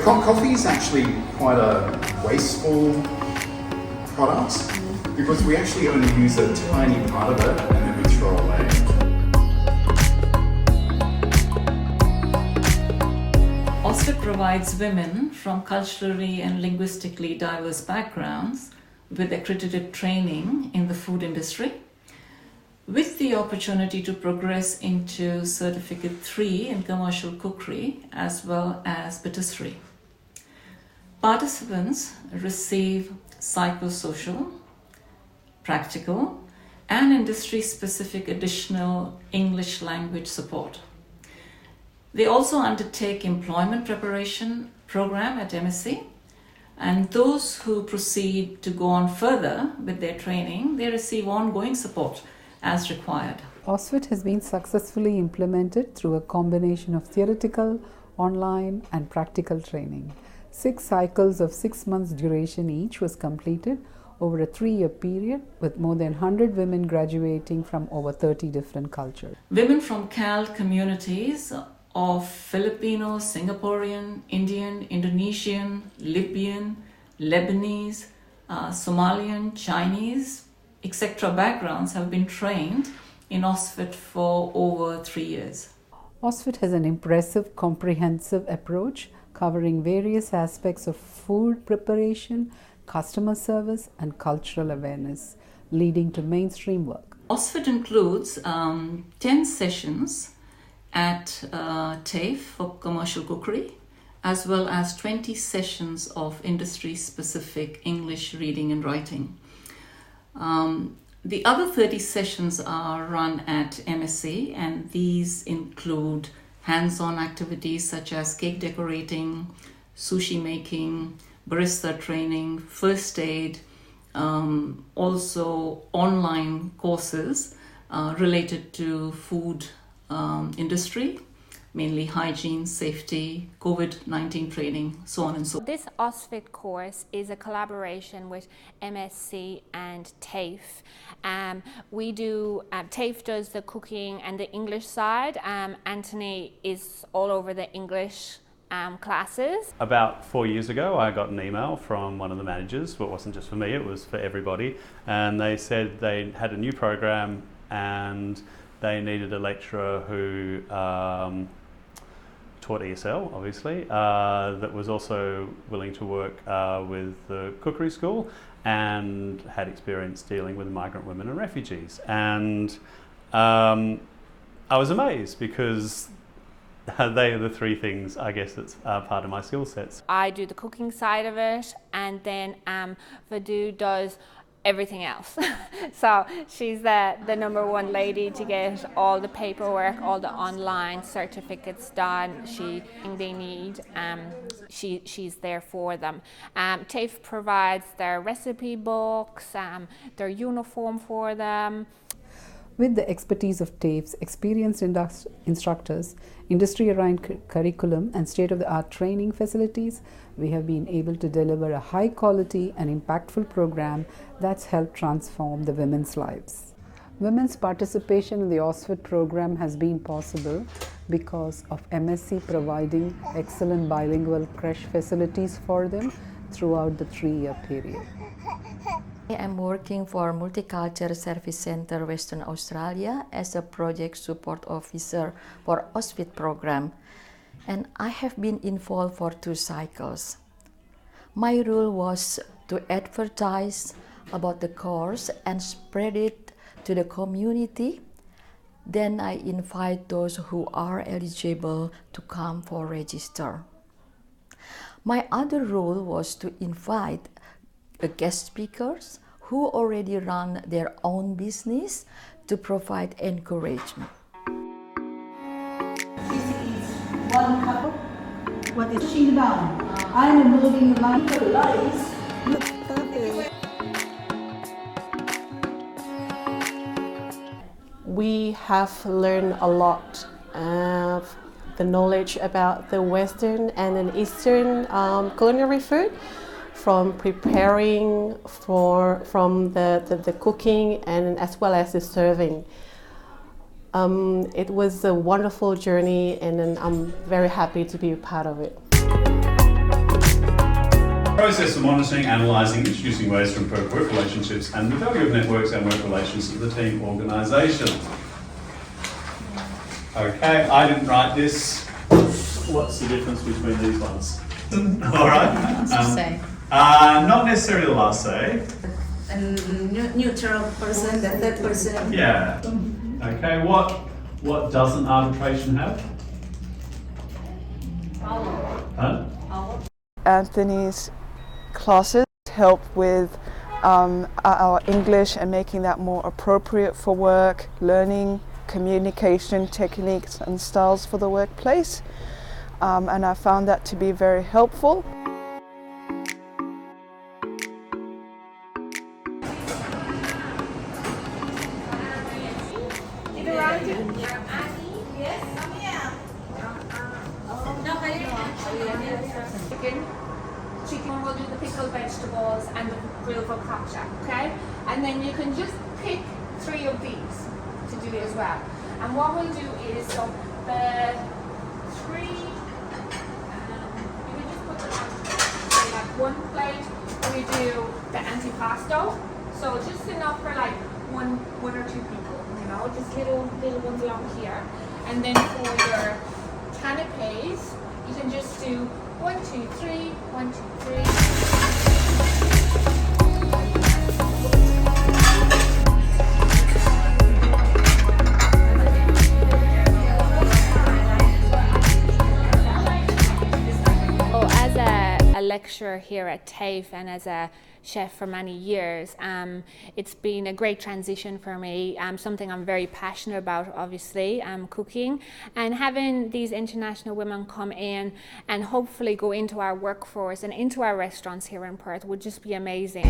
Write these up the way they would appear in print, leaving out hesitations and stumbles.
Coffee is actually quite a wasteful product because we actually only use a tiny part of it and then we throw away. OSFIT provides women from culturally and linguistically diverse backgrounds with accredited training in the food industry, with the opportunity to progress into Certificate 3 in Commercial Cookery as well as Patisserie. Participants receive psychosocial, practical, and industry-specific additional English language support. They also undertake employment preparation program at MSc, and those who proceed to go on further with their training, they receive ongoing support as required. OSFIT has been successfully implemented through a combination of theoretical, online and practical training. 6 cycles of 6 months duration each was completed over a 3-year period, with more than 100 women graduating from over 30 different cultures. Women from CAL communities of Filipino, Singaporean, Indian, Indonesian, Libyan, Lebanese, Somalian, Chinese, etc. backgrounds have been trained in OSFIT for over 3 years. OSFIT has an impressive, comprehensive approach covering various aspects of food preparation, customer service and cultural awareness, leading to mainstream work. OSFIT includes 10 sessions at TAFE for Commercial Cookery, as well as 20 sessions of industry-specific English reading and writing. The other 30 sessions are run at MSc, and these include hands-on activities such as cake decorating, sushi making, barista training, first aid, also online courses related to food industry, mainly hygiene, safety, COVID-19 training, so on and so on. This OSFIT course is a collaboration with MSc and TAFE. TAFE does the cooking and the English side. Anthony is all over the English classes. About 4 years ago, I got an email from one of the managers, but it wasn't just for me, it was for everybody. And they said they had a new program and they needed a lecturer who taught ESL, obviously, that was also willing to work with the cookery school and had experience dealing with migrant women and refugees. And I was amazed because they are the 3 things, I guess, that's part of my skill sets. I do the cooking side of it, and then Vadu does everything else. So she's the number one lady to get all the paperwork, all the online certificates done. They need, she's there for them. TAFE provides their recipe books, their uniform for them. With the expertise of TAFE's experienced instructors, industry-aligned curriculum and state-of-the-art training facilities, we have been able to deliver a high-quality and impactful program that's helped transform the women's lives. Women's participation in the OSFIT program has been possible because of MSc providing excellent bilingual creche facilities for them throughout the 3-year period. I'm working for Multicultural Service Center Western Australia as a project support officer for OSFIT program, and I have been involved for 2 cycles. My role was to advertise about the course and spread it to the community. Then I invite those who are eligible to come for register. My other role was to invite guest speakers who already run their own business to provide encouragement. This is one couple. What is she down? I'm moving the line for lights. We have learned a lot of the knowledge about the Western and an Eastern culinary food, from preparing from the cooking and as well as the serving. It was a wonderful journey, and I'm very happy to be a part of it. Process for monitoring, analysing, introducing ways to improve work relationships and the value of networks and work relations to the team organisation. Okay, I didn't write this. What's the difference between these ones? All right. Say. Not necessarily the last say. And neutral person, the third person. Yeah. Okay, what doesn't arbitration have? Huh? Anthony's classes help with our English and making that more appropriate for work, learning communication techniques and styles for the workplace, and I found that to be very helpful. Chicken will do the pickled vegetables and the grilled focaccia, okay? And then you can just pick 3 of these to do as well. And what we'll do is, so the 3, you can just put them on, say like 1 plate, we do the antipasto. So just enough for like one or 2 people, you know, just little ones along here. And then for your canapes, you can just do 1, 2, 3, 1, 2, 3. As a lecturer here at TAFE and as a chef for many years, it's been a great transition for me, something I'm very passionate about, obviously, cooking, and having these international women come in and hopefully go into our workforce and into our restaurants here in Perth would just be amazing.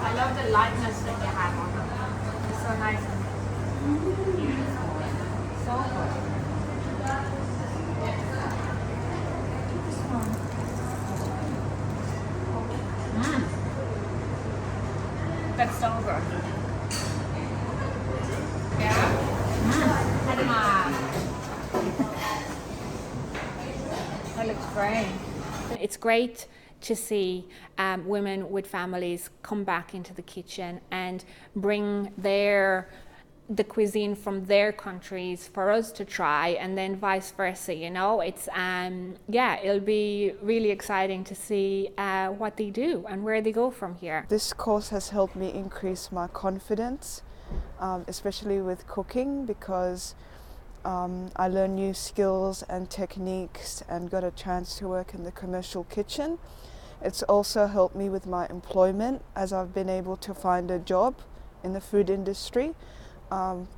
I love the lightness that you have on them. It's so nice and beautiful. So good. That's so good. Yeah? That looks great. It's great to see women with families come back into the kitchen and bring the cuisine from their countries for us to try, and then vice versa, you know. It's yeah, it'll be really exciting to see what they do and where they go from here. This course has helped me increase my confidence, especially with cooking, because I learned new skills and techniques and got a chance to work in the commercial kitchen. It's also helped me with my employment, as I've been able to find a job in the food industry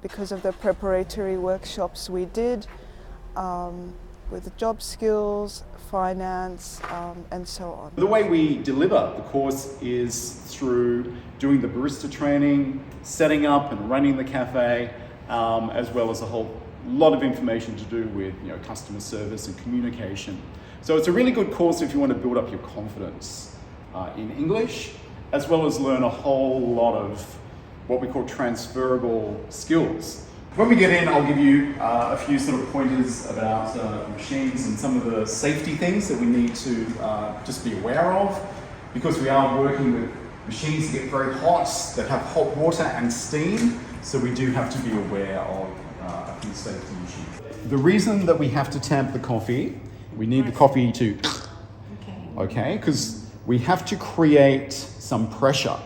because of the preparatory workshops we did with job skills, finance, and so on. The way we deliver the course is through doing the barista training, setting up and running the cafe, as well as a whole lot of information to do with, you know, customer service and communication. So it's a really good course if you want to build up your confidence in English, as well as learn a whole lot of what we call transferable skills. When we get in, I'll give you a few sort of pointers about machines and some of the safety things that we need to just be aware of, because we are working with machines that get very hot, that have hot water and steam, so we do have to be aware of a few safety issues. The reason that we have to tamp the coffee, we need the coffee to, okay, because we have to create some pressure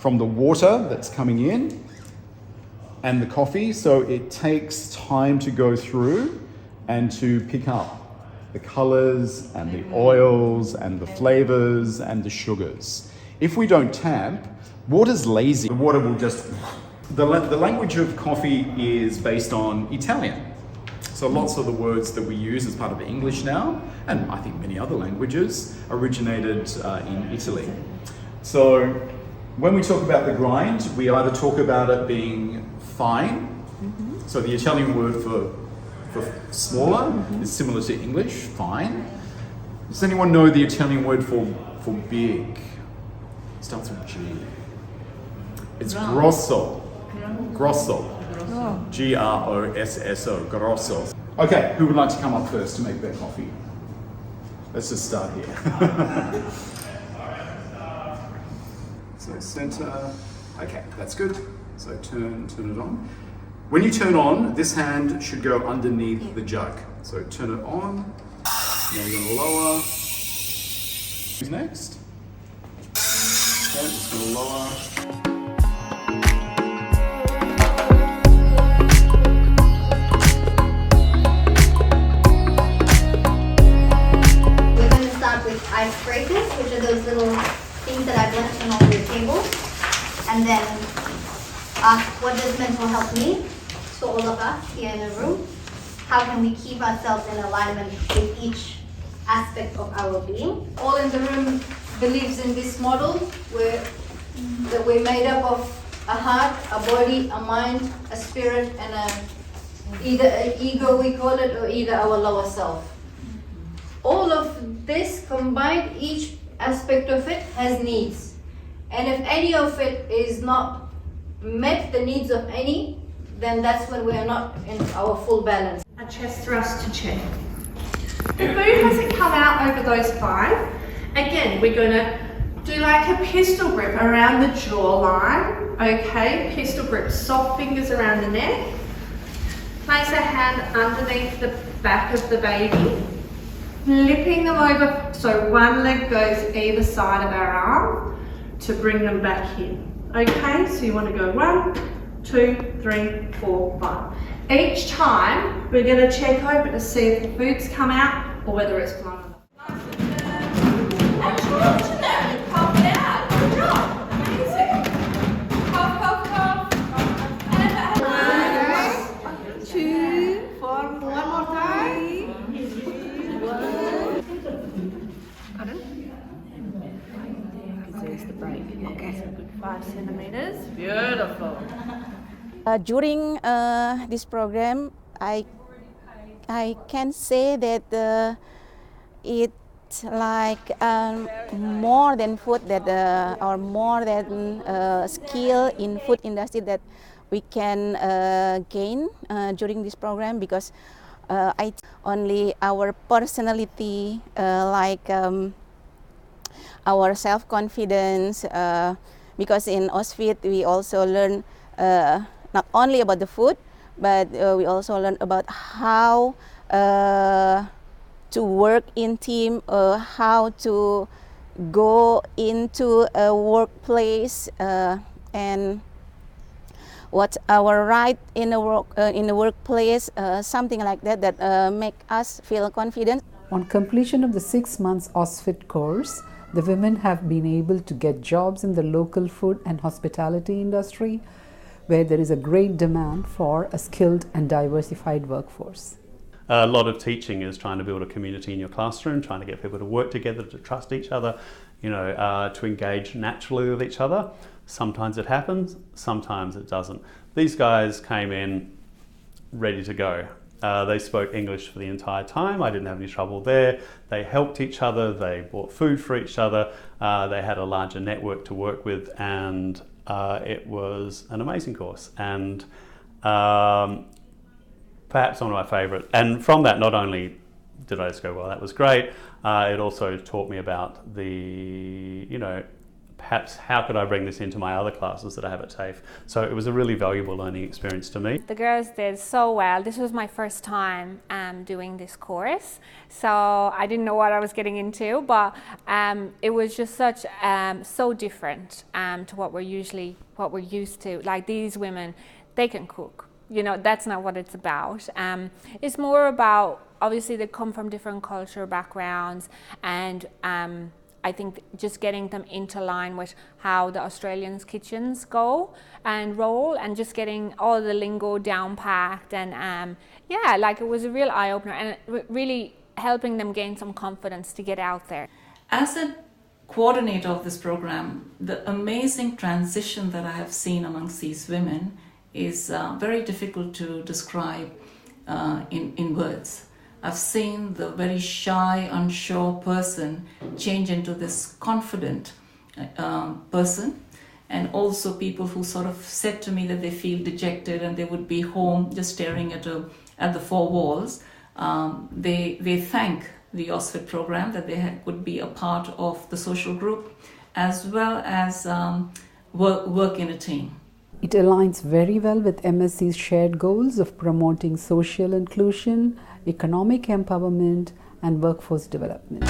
from the water that's coming in and the coffee, so it takes time to go through and to pick up the colors and the oils and the flavors and the sugars. If we don't tamp, water's lazy. The water will just... The language of coffee is based on Italian. So lots of the words that we use as part of English now, and I think many other languages, originated in Italy. So when we talk about the grind, we either talk about it being fine, so the Italian word for smaller is similar to English, fine. Does anyone know the Italian word for big? It starts with G. It's grosso. Grosso. Grosso. Grosso. Okay, who would like to come up first to make their coffee? Let's just start here. So center. Okay, that's good. So turn it on. When you turn on, this hand should go underneath the jug. So turn it on. Now you're gonna lower. Who's next? Okay, just gonna lower. Icebreakers, which are those little things that I've left on all your tables, and then ask, what does mental health mean to all of us here in the room? How can we keep ourselves in alignment with each aspect of our being? All in the room believes in this model that we're made up of a heart, a body, a mind, a spirit, and either an ego we call it, or either our lower self. All of this combined, each aspect of it has needs. And if any of it is not met, the needs of any, then that's when we are not in our full balance. A chest thrust to check. If food hasn't come out over those 5, again, we're going to do like a pistol grip around the jawline. Okay, pistol grip, soft fingers around the neck. Place a hand underneath the back of the baby. Flipping them over so one leg goes either side of our arm to bring them back in. Okay, so you want to go 1, 2, 3, 4, 5. Each time we're going to check over to see if the food's come out or whether it's blown or not. Extraordinary! Pop it out! Good job! Amazing! Puff, puff, puff! And 1, 2, 4, one more time. There's the break. Okay, so good 5 centimeters. Beautiful. During this program, I can say that it's like more than food that or more than skill in food industry that we can gain during this program, because I only our personality, like our self-confidence, because in OSFIT we also learn not only about the food, but we also learn about how to work in team, how to go into a workplace, and what's our right in the workplace, something like that, that make us feel confident. On completion of the 6 months OSFIT course, the women have been able to get jobs in the local food and hospitality industry, where there is a great demand for a skilled and diversified workforce. A lot of teaching is trying to build a community in your classroom, trying to get people to work together, to trust each other, to engage naturally with each other. Sometimes it happens, sometimes it doesn't. These guys came in ready to go. They spoke English for the entire time. I didn't have any trouble there. They helped each other. They bought food for each other. They had a larger network to work with, and it was an amazing course. And perhaps one of my favourite. And from that, not only did I just go, well, that was great, it also taught me about the, perhaps how could I bring this into my other classes that I have at TAFE. So it was a really valuable learning experience to me. The girls did so well. This was my first time doing this course, so I didn't know what I was getting into, but it was just such so different to what we're used to. Like, these women, they can cook. You know, that's not what it's about. It's more about, obviously they come from different cultural backgrounds, and I think just getting them into line with how the Australians' kitchens go and roll, and just getting all the lingo down packed, and yeah, like, it was a real eye-opener, and really helping them gain some confidence to get out there. As a coordinator of this program, the amazing transition that I have seen amongst these women is very difficult to describe in words. I've seen the very shy, unsure person change into this confident person, and also people who sort of said to me that they feel dejected and they would be home just staring at the four walls. They thank the OSFIT program that they could be a part of the social group, as well as work in a team. It aligns very well with MSC's shared goals of promoting social inclusion, economic empowerment, and workforce development.